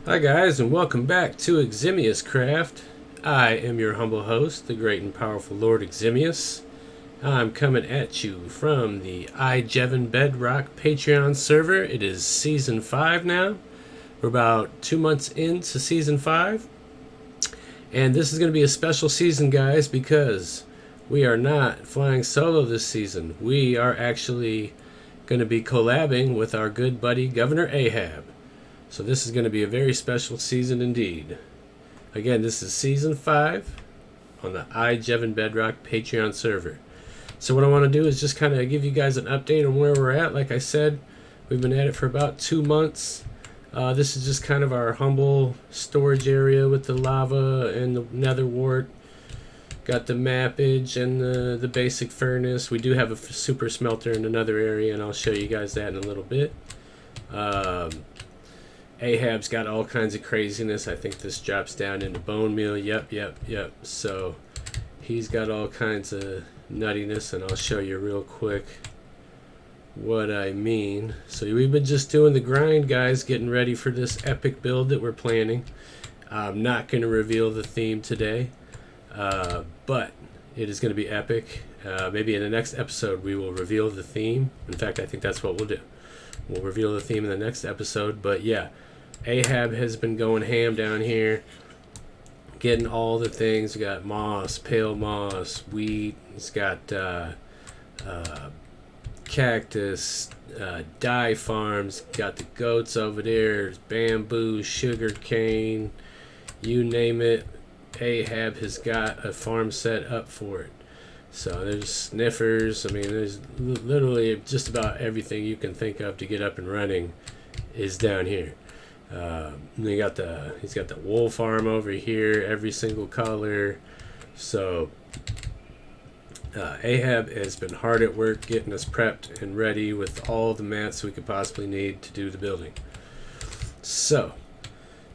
Hi guys, and welcome back to Eximius Craft. I am your humble host, the great and powerful Lord Eximius. I'm coming at you from the iJevin Bedrock Patreon server. It is Season 5 now. We're about 2 months into Season 5. And this is going to be a special season, guys, because we are not flying solo this season. We are actually going to be collabing with our good buddy, Governor Ahab. So this is going to be a very special season indeed. Again, this is Season 5 on the iJevin Bedrock Patreon server. So what I want to do is just kind of give you guys an update on where we're at. Like I said, we've been at it for about 2 months. This is just kind of our humble storage area with the lava and the nether wart. Got the mappage and the basic furnace. We do have a super smelter in another area, and I'll show you guys that in a little bit. Ahab's got all kinds of craziness. I think this drops down into bone meal. Yep. So he's got all kinds of nuttiness, and I'll show you real quick what I mean. So we've been just doing the grind, guys, getting ready for this epic build that we're planning. I'm not going to reveal the theme today, but it is going to be epic. Maybe in the next episode we will reveal the theme. In fact, I think that's what we'll do. We'll reveal the theme in the next episode. But yeah, Ahab has been going ham down here, getting all the things. We got moss, pale moss, wheat. He's got cactus, dye farms. Got the goats over there, bamboo, sugar cane, you name it. Ahab has got a farm set up for it. So there's sniffers. I mean, there's literally just about everything you can think of to get up and running is down here. He's got the wool farm over here, every single color. So Ahab has been hard at work getting us prepped and ready with all the mats we could possibly need to do the building. So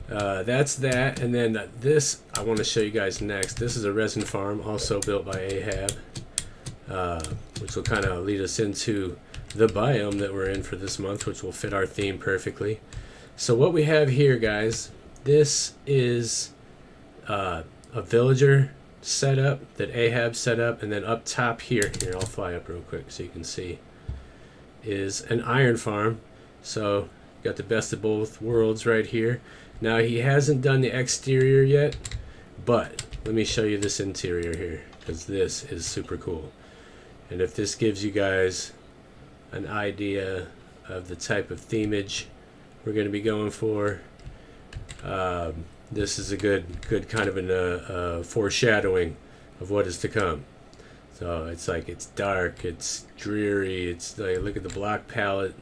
that's that, and then this I want to show you guys next. This is a resin farm also built by Ahab, which will kind of lead us into the biome that we're in for this month, which will fit our theme perfectly. So what we have here, guys, this is a villager setup that Ahab set up, and then up top here, I'll fly up real quick so you can see, is an iron farm. So got the best of both worlds right here. Now he hasn't done the exterior yet, but let me show you this interior here, because this is super cool. And if this gives you guys an idea of the type of themage we're going to be going for, this is a good kind of a foreshadowing of what is to come. So it's like, it's dark, it's dreary, it's like, look at the block palette.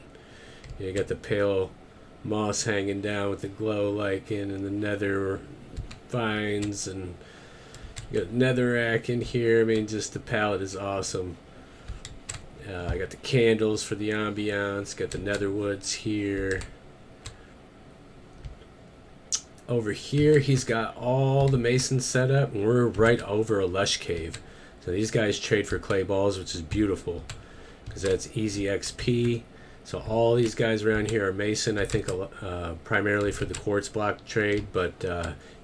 You got the pale moss hanging down with the glow lichen and the nether vines, and you got netherrack in here. I mean, just the palette is awesome. I got the candles for the ambiance, got the nether woods here. Over here he's got all the masons set up, and we're right over a lush cave. So these guys trade for clay balls, which is beautiful because that's easy XP. So all these guys around here are mason, I think, primarily for the quartz block trade. But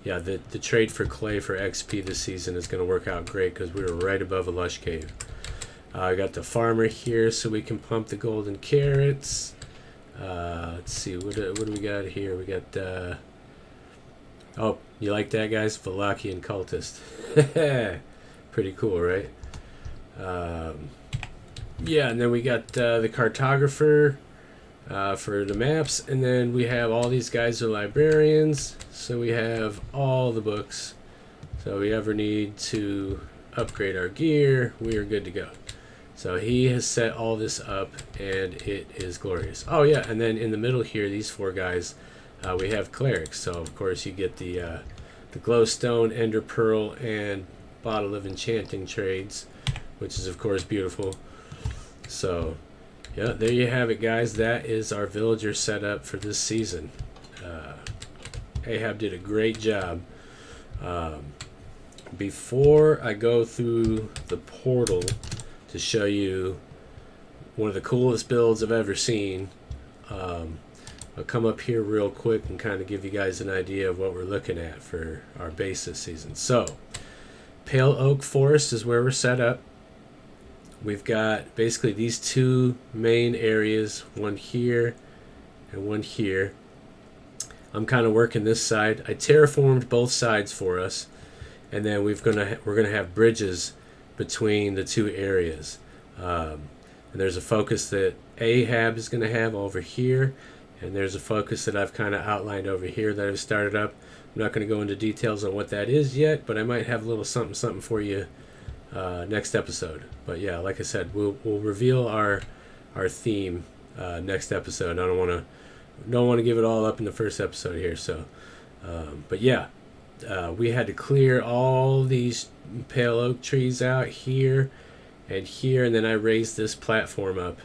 yeah, the trade for clay for XP this season is going to work out great because we were right above a lush cave. I got the farmer here so we can pump the golden carrots. Let's see, what do we got here? We got, oh, you like that, guys? Valachian cultist. Pretty cool, right? Yeah, and then we got the cartographer for the maps, and then we have all these guys are librarians, so we have all the books. So if we ever need to upgrade our gear, we are good to go. So he has set all this up, and it is glorious. Oh yeah, and then in the middle here, these four guys, we have clerics. So of course you get the glowstone, ender pearl, and bottle of enchanting trades, which is of course beautiful. So yeah, there you have it, guys. That is our villager setup for this season. Ahab did a great job. Before I go through the portal to show you one of the coolest builds I've ever seen, I'll come up here real quick and kind of give you guys an idea of what we're looking at for our base this season. So, Pale Oak Forest is where we're set up. We've got basically these two main areas, one here and one here. I'm kind of working this side. I terraformed both sides for us, and then we're gonna have bridges between the two areas. And there's a focus that Ahab is gonna have over here, and there's a focus that I've kind of outlined over here that I've started up. I'm not going to go into details on what that is yet, but I might have a little something for you next episode. But yeah, like I said, we'll reveal our theme next episode. I don't want to give it all up in the first episode here. So, but yeah, we had to clear all these pale oak trees out here and here, and then I raised this platform up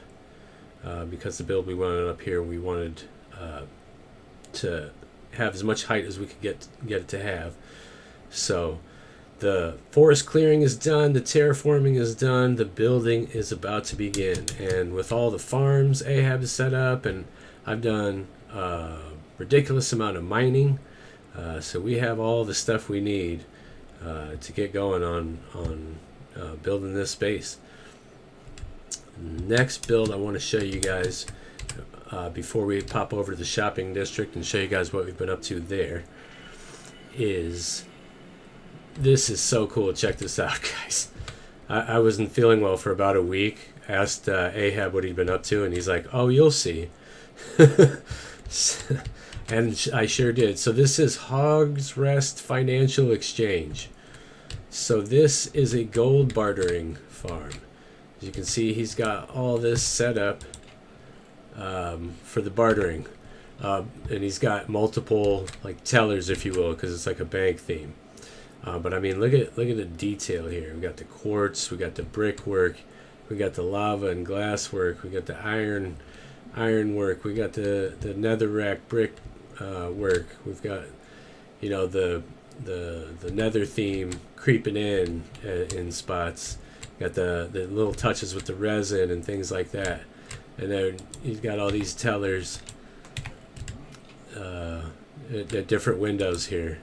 because the build we wanted up here, we wanted to have as much height as we could get it to have. So the forest clearing is done, the terraforming is done, the building is about to begin. And with all the farms Ahab is set up, and I've done a ridiculous amount of mining, so we have all the stuff we need to get going on building this base. Next build I want to show you guys before we pop over to the shopping district and show you guys what we've been up to there is, this is so cool. Check this out, guys. I wasn't feeling well for about a week. Asked Ahab what he'd been up to, and he's like, oh, you'll see. And I sure did. So this is Hog's Rest Financial Exchange. So this is a gold bartering farm. As you can see, he's got all this set up for the bartering, and he's got multiple like tellers, if you will, because it's like a bank theme. But I mean, look at the detail here. We got the quartz, we got the brickwork, we got the lava and glass work, we got the iron work, we got the netherrack brick work. We've got, you know, the nether theme creeping in spots. Got the little touches with the resin and things like that. And then he's got all these tellers at different windows here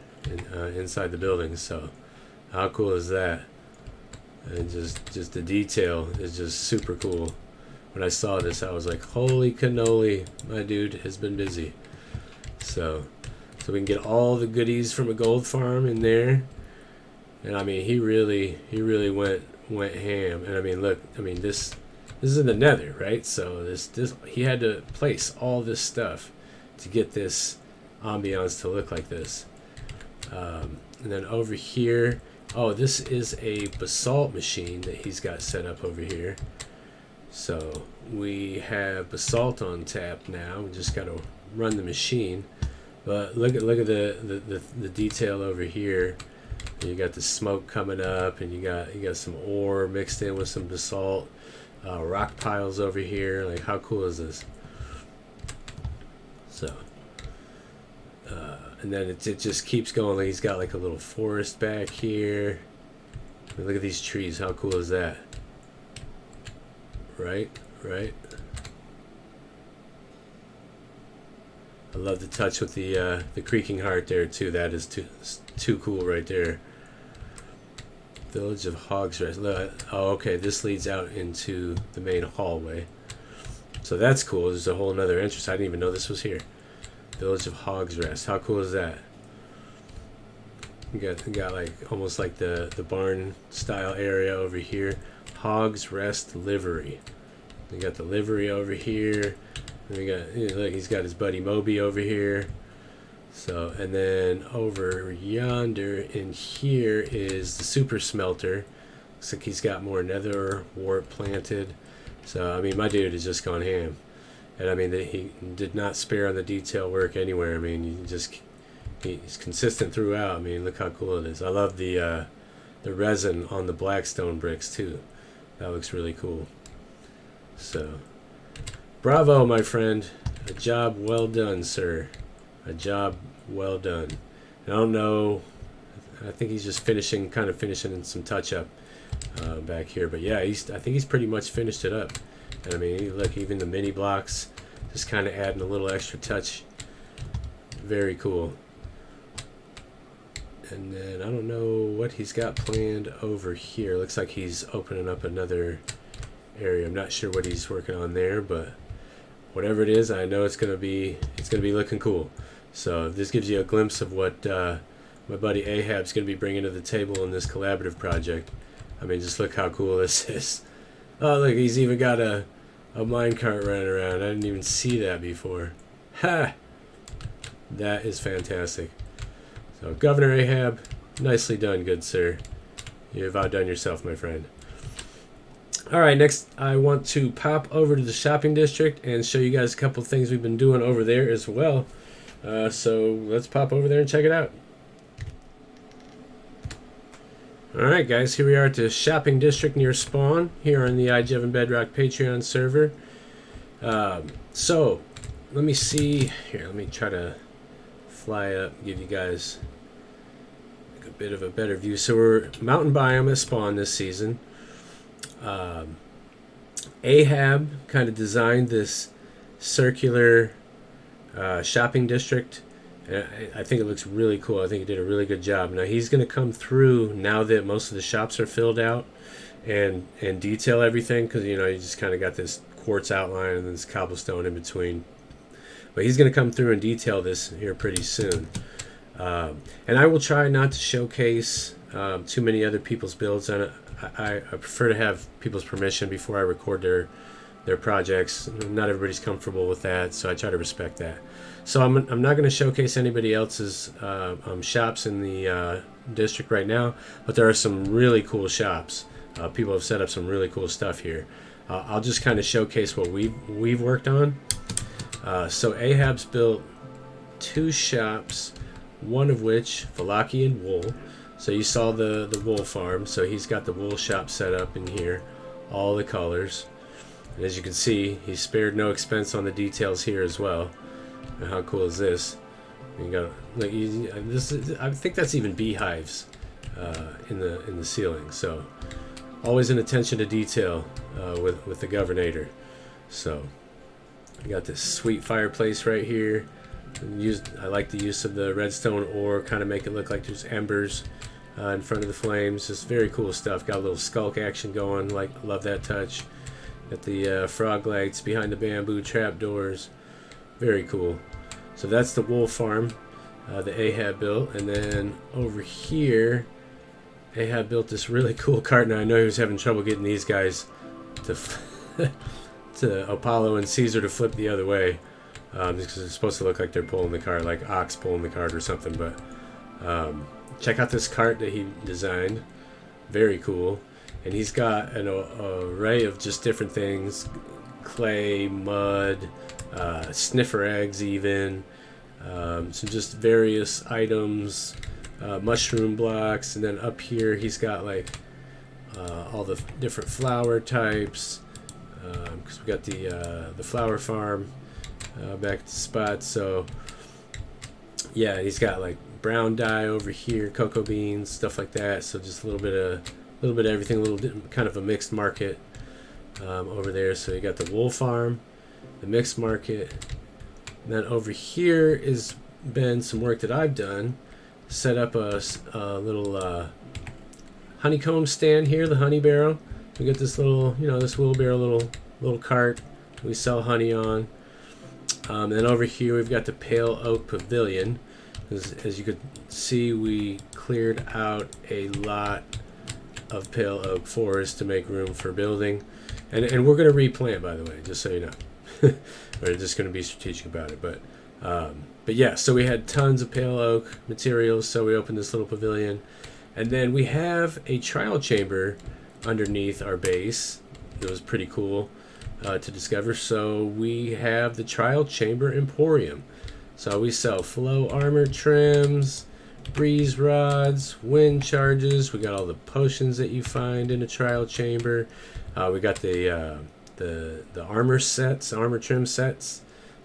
inside the building. So how cool is that? And just the detail is just super cool. When I saw this, I was like, holy cannoli, my dude has been busy. So we can get all the goodies from a gold farm in there. And I mean, he really went ham. And I mean, look, I mean, this is in the nether, right? So this he had to place all this stuff to get this ambiance to look like this. And then over here, oh, this is a basalt machine that he's got set up over here. So we have basalt on tap now. We just got to run the machine. But look at the detail over here. You got the smoke coming up, and you got some ore mixed in with some basalt, rock piles over here. Like, how cool is this? So, and then it just keeps going. Like, he's got like a little forest back here. I mean, look at these trees. How cool is that? Right. I love the touch with the creaking heart there too. That is too cool right there. Village of Hog's Rest. Oh, okay. This leads out into the main hallway. So that's cool. There's a whole nother entrance. I didn't even know this was here. Village of Hog's Rest. How cool is that? You got like almost like the barn style area over here. Hog's Rest livery. We got the livery over here. And we got, look, he's got his buddy Moby over here. So, and then over yonder in here is the super smelter. Looks like he's got more nether wart planted. So, I mean, my dude has just gone ham. And I mean, he did not spare on the detail work anywhere. I mean, he's consistent throughout. I mean, look how cool it is. I love the resin on the blackstone bricks too. That looks really cool. So, bravo, my friend. A job well done, sir. A job well done. And I don't know. I think he's just finishing some touch-up back here. But yeah, I think he's pretty much finished it up. And I mean, look, even the mini blocks Just kind of adding a little extra touch. Very cool. And then I don't know what he's got planned over here. Looks like he's opening up another area. I'm not sure what he's working on there, but whatever it is, I know it's gonna be looking cool. So this gives you a glimpse of what my buddy Ahab's gonna be bringing to the table in this collaborative project. I mean, just look how cool this is. Oh, look, he's even got a minecart running around. I didn't even see that before. Ha! That is fantastic. So, Governor Ahab, nicely done, good sir. You've outdone yourself, my friend. Alright, next I want to pop over to the shopping district and show you guys a couple things we've been doing over there as well. So, let's pop over there and check it out. Alright guys, here we are at the shopping district near spawn, here on the iJevin Bedrock Patreon server. So, let me see, here, let me try to fly up, give you guys a bit of a better view. So we're mountain biome at spawn this season. Ahab kind of designed this circular shopping district, and I think it looks really cool. I think he did a really good job. Now he's going to come through now that most of the shops are filled out and detail everything, because you just kind of got this quartz outline and this cobblestone in between. But he's going to come through and detail this here pretty soon. And I will try not to showcase too many other people's builds on it. I prefer to have people's permission before I record their projects. Not everybody's comfortable with that, so I try to respect that. So I'm not going to showcase anybody else's shops in the district right now, but there are some really cool shops. People have set up some really cool stuff here. I'll just kind of showcase what we've worked on. So Ahab's built 2 shops, one of which Valachian wool. So you saw the wool farm. So he's got the wool shop set up in here, all the colors. And as you can see, he spared no expense on the details here as well. And how cool is this? You got like I think that's even beehives in the ceiling. So always an attention to detail with the Governator. So. We got this sweet fireplace right here. I like the use of the redstone ore, kind of make it look like there's embers in front of the flames. Just very cool stuff. Got a little skulk action going. Love that touch. Got the frog lights behind the bamboo trapdoors. Very cool. So that's the wool farm that Ahab built. And then over here, Ahab built this really cool cart. Now I know he was having trouble getting these guys to to Apollo and Caesar to flip the other way, because it's supposed to look like they're pulling the cart, like ox pulling the cart or something. But check out this cart that he designed. Very cool. And he's got an array of just different things: clay, mud, sniffer eggs, even some just various items, mushroom blocks. And then up here he's got like all the different flower types, because we got the flower farm back at the spot. So yeah, he's got like brown dye over here, cocoa beans, stuff like that. So just a little bit of everything, a little kind of a mixed market over there. So you got the wool farm, the mixed market, and then over here has been some work that I've done. Set up a little honeycomb stand here, the honey barrel. We got this little, this wheelbarrow little cart we sell honey on. Then over here we've got the pale oak pavilion. As you could see, we cleared out a lot of pale oak forest to make room for building, and we're going to replant, by the way, just so you know. We're just going to be strategic about it, but yeah. So we had tons of pale oak materials, so we opened this little pavilion, and then we have a trial chamber underneath our base. It was pretty cool to discover. So we have the trial chamber emporium. So we sell flow armor trims, breeze rods, wind charges. We got all the potions that you find in a trial chamber. We got the armor sets, armor trim sets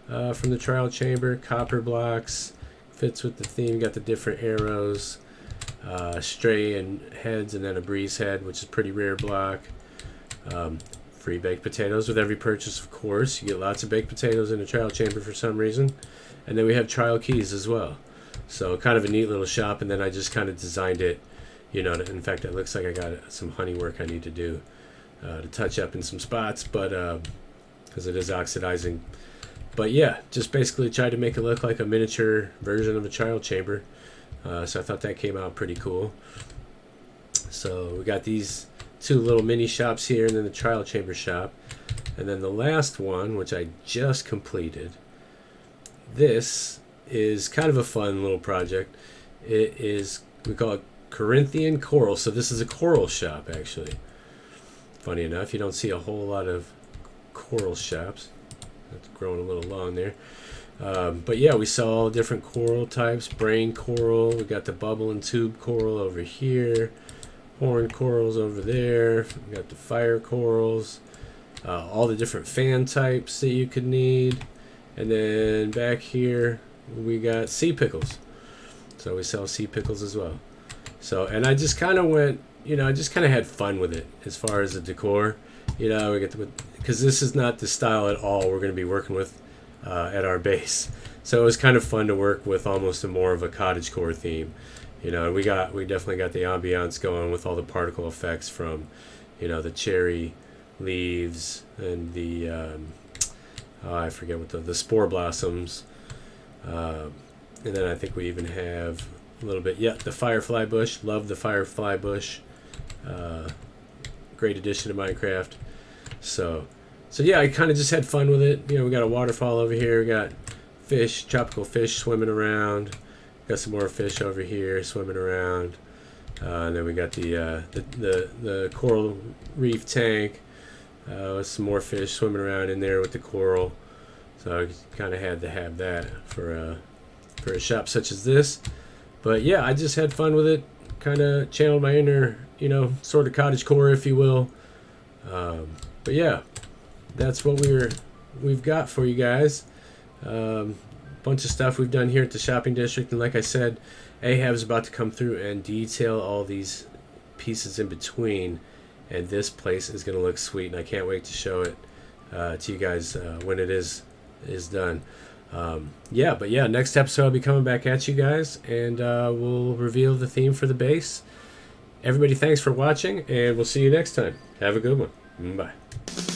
from the trial chamber. Copper blocks, fits with the theme. Got the different arrows, stray and heads, and then a breeze head, which is pretty rare block. Free baked potatoes with every purchase, of course. You get lots of baked potatoes in a trial chamber for some reason. And then we have trial keys as well. So kind of a neat little shop. And then I just kind of designed it, in fact, it looks like I got some honey work I need to do to touch up in some spots, but because it is oxidizing. But yeah, just basically tried to make it look like a miniature version of a trial chamber. So I thought that came out pretty cool. So we got these two little mini shops here, and then the trial chamber shop. And then the last one, which I just completed, this is kind of a fun little project. It is, we call it Corinthian Coral. So this is a coral shop, actually. Funny enough, you don't see a whole lot of coral shops. That's growing a little long there. But yeah, we saw all different coral types. Brain coral. We got the bubble and tube coral over here. Horn corals over there. We got the fire corals. All the different fan types that you could need. And then back here, we got sea pickles. So we sell sea pickles as well. So, and I just kind of went, I just kind of had fun with it as far as the decor. We get because this is not the style at all we're going to be working with at our base. So it was kind of fun to work with almost more of a cottagecore theme. We definitely got the ambiance going with all the particle effects from, the cherry leaves and the I forget what the spore blossoms. And then I think we even have a little bit, the firefly bush. Love the firefly bush. Great addition to Minecraft. So yeah, I kind of just had fun with it. We got a waterfall over here. We got fish, tropical fish swimming around. Got some more fish over here swimming around. And then we got the coral reef tank with some more fish swimming around in there with the coral. So I kind of had to have that for a shop such as this. But yeah, I just had fun with it. Kind of channeled my inner, sort of cottagecore, if you will. But yeah, that's what we've got for you guys. Bunch of stuff we've done here at the shopping district, and like I said, Ahab's about to come through and detail all these pieces in between, and this place is going to look sweet, and I can't wait to show it to you guys when it is done. But next episode I'll be coming back at you guys, and we'll reveal the theme for the base. Everybody, thanks for watching, and we'll see you next time. Have a good one. Bye.